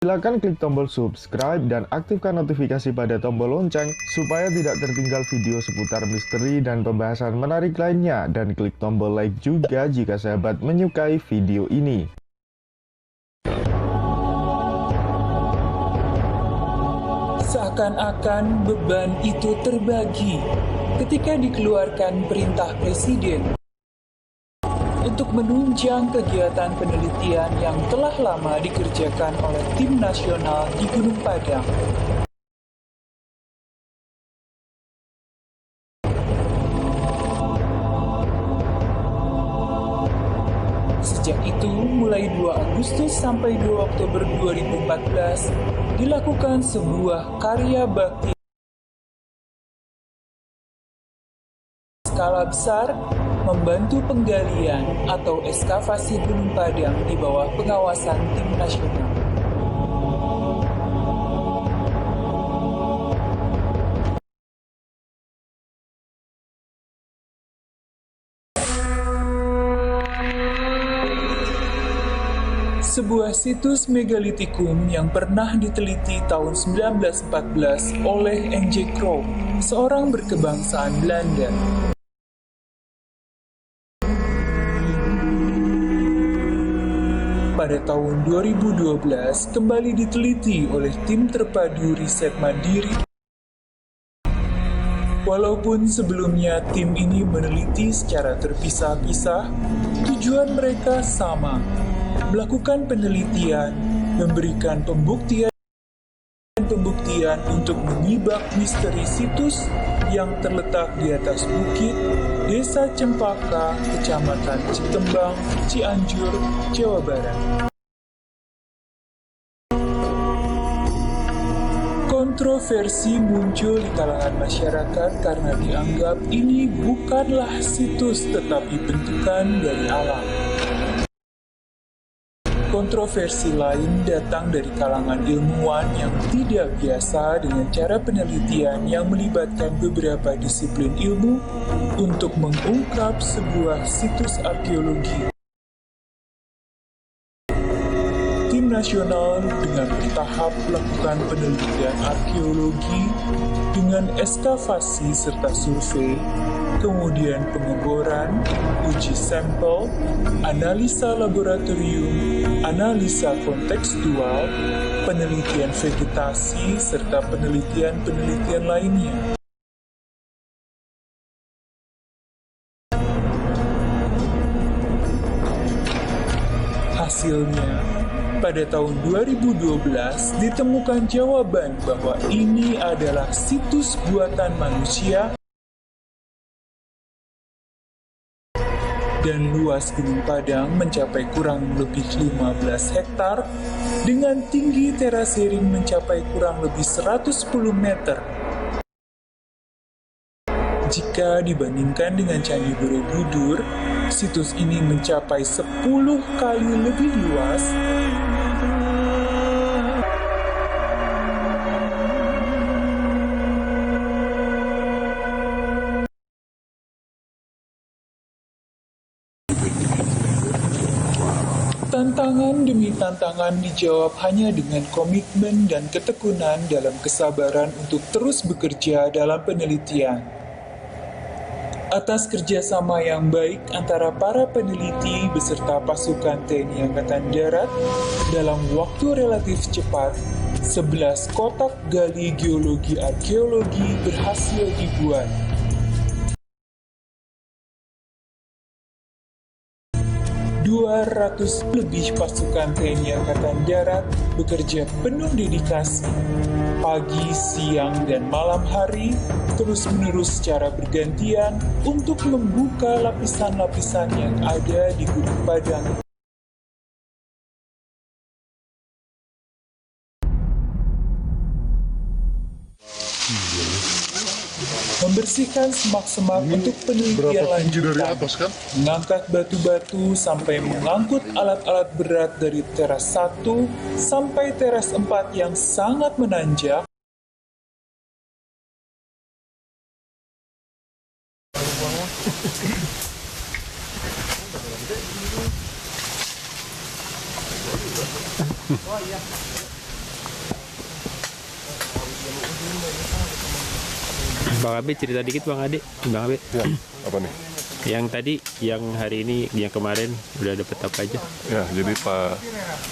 Silakan klik tombol subscribe dan aktifkan notifikasi pada tombol lonceng supaya tidak tertinggal video seputar misteri dan pembahasan menarik lainnya, dan klik tombol like juga jika sahabat menyukai video ini. Seakan-akan beban itu terbagi ketika dikeluarkan perintah presiden untuk menunjang kegiatan penelitian yang telah lama dikerjakan oleh tim nasional di Gunung Padang. Sejak itu, mulai 2 Agustus sampai 2 Oktober 2014, dilakukan sebuah karya bakti skala besar membantu penggalian atau ekskavasi Gunung Padang di bawah pengawasan tim nasional. Sebuah situs megalitikum yang pernah diteliti tahun 1914 oleh N.J. Crow, seorang berkebangsaan Belanda. Pada tahun 2012 kembali diteliti oleh tim terpadu riset mandiri. Walaupun sebelumnya tim ini meneliti secara terpisah-pisah, tujuan mereka sama: melakukan penelitian, memberikan pembuktian untuk menyibak misteri situs yang terletak di atas bukit Desa Cempaka, Kecamatan Citembang, Cianjur, Jawa Barat. Kontroversi muncul di kalangan masyarakat karena dianggap ini bukanlah situs tetapi bentukan dari alam. Kontroversi lain datang dari kalangan ilmuwan yang tidak biasa dengan cara penelitian yang melibatkan beberapa disiplin ilmu untuk mengungkap sebuah situs arkeologi. Tim nasional dengan bertahap melakukan penelitian arkeologi dengan ekskavasi serta survei, kemudian pengeboran, uji sampel, analisa laboratorium, analisa kontekstual, penelitian vegetasi, serta penelitian-penelitian lainnya. Hasilnya, pada tahun 2012 ditemukan jawaban bahwa ini adalah situs buatan manusia dan luas Gunung Padang mencapai kurang lebih 15 hektar dengan tinggi terasering mencapai kurang lebih 110 meter. Jika dibandingkan dengan Candi Borobudur, situs ini mencapai 10 kali lebih luas. Tantangan demi tantangan dijawab hanya dengan komitmen dan ketekunan dalam kesabaran untuk terus bekerja dalam penelitian. Atas kerjasama yang baik antara para peneliti beserta pasukan TNI Angkatan Darat, dalam waktu relatif cepat, 11 kotak gali geologi arkeologi berhasil dibuat. 200 lebih pasukan TNI Angkatan Darat bekerja penuh dedikasi, pagi, siang, dan malam hari, terus-menerus secara bergantian untuk membuka lapisan-lapisan yang ada di Gunung Padang. Membersihkan semak-semak untuk penelitian lanjutan, mengangkat batu-batu sampai mengangkut alat-alat berat dari teras 1 sampai teras 4 yang sangat menanjak, Bang Abe cerita dikit Bang Ade, Bang Abe. Ya, apa nih? Yang tadi, yang hari ini, yang kemarin udah dapet apa aja? Ya,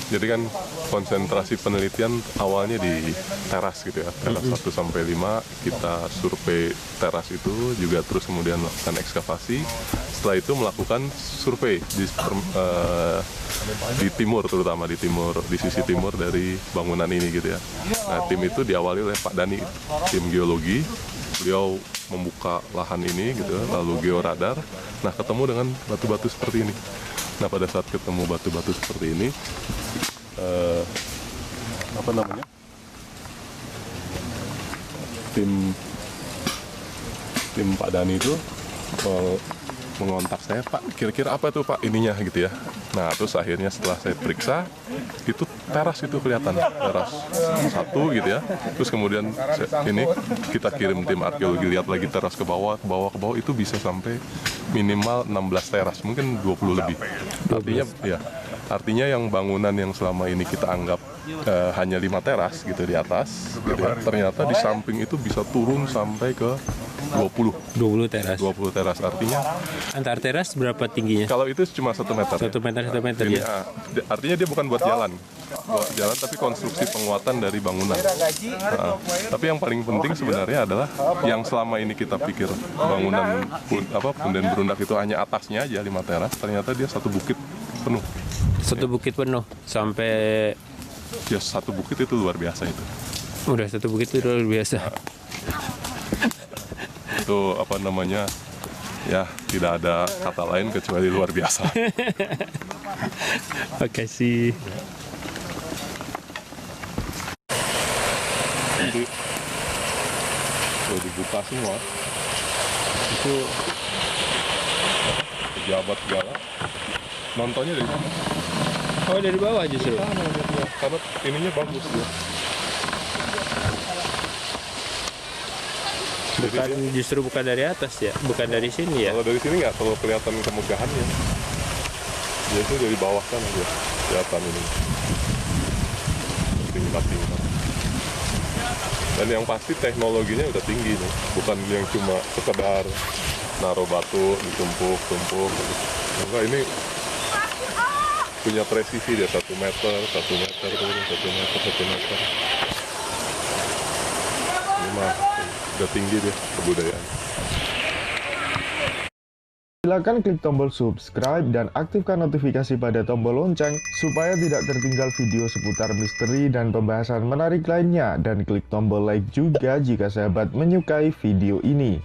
jadi kan konsentrasi penelitian awalnya di teras gitu ya, teras 1 sampai 5 kita survei teras itu juga, terus kemudian melakukan ekskavasi. Setelah itu melakukan survei di timur, terutama di sisi timur dari bangunan ini gitu ya. Nah, tim itu diawali oleh Pak Dani, tim geologi. Beliau membuka lahan ini gitu, lalu georadar. Nah, ketemu dengan batu-batu seperti ini. Nah, pada saat ketemu batu-batu seperti ini, tim Pak Dani itu mengontak saya, Pak, kira-kira apa tuh Pak ininya gitu ya. Nah, terus akhirnya setelah saya periksa, itu teras itu kelihatan, teras 1 gitu ya. Terus kemudian ini kita kirim tim arkeologi lihat lagi teras ke bawah itu bisa sampai minimal 16 teras, mungkin 20 lebih. Artinya yang bangunan yang selama ini kita anggap hanya 5 teras gitu di atas gitu ya, ternyata di samping itu bisa turun sampai ke 20 teras. 20 teras, artinya Antar teras berapa tingginya? kalau itu cuma 1 meter. 1 meter Ini, ya? artinya dia bukan buat jalan, tapi konstruksi penguatan dari bangunan. Tapi yang paling penting sebenarnya adalah yang selama ini kita pikir bangunan punden berundak itu hanya atasnya aja 5 teras, ternyata dia 1 bukit penuh. 1 bukit penuh sampai Ya, 1 bukit itu luar biasa itu. udah 1 bukit itu luar biasa. Itu ya tidak ada kata lain kecuali luar biasa. Makasih. Jadi dibuka semua itu pejabat segala nontonnya dari sana. Oh, dari bawah justru. Karena ininya bagus ya. Bukan dari atas ya, bukan dari sini ya. Kalau dari sini nggak terlalu kelihatan kemegahannya. Dia itu dari bawah kan aja kelihatan ini. Tingkat. Dan yang pasti teknologinya udah tinggi nih, bukan yang cuma sekedar naruh batu ditumpuk. Enggak, ini punya presisi dia 1 meter, 1 meter, 1 meter. Ini mah udah tinggi dia kebudayaan. Silakan klik tombol subscribe dan aktifkan notifikasi pada tombol lonceng supaya tidak tertinggal video seputar misteri dan pembahasan menarik lainnya, dan klik tombol like juga jika sahabat menyukai video ini.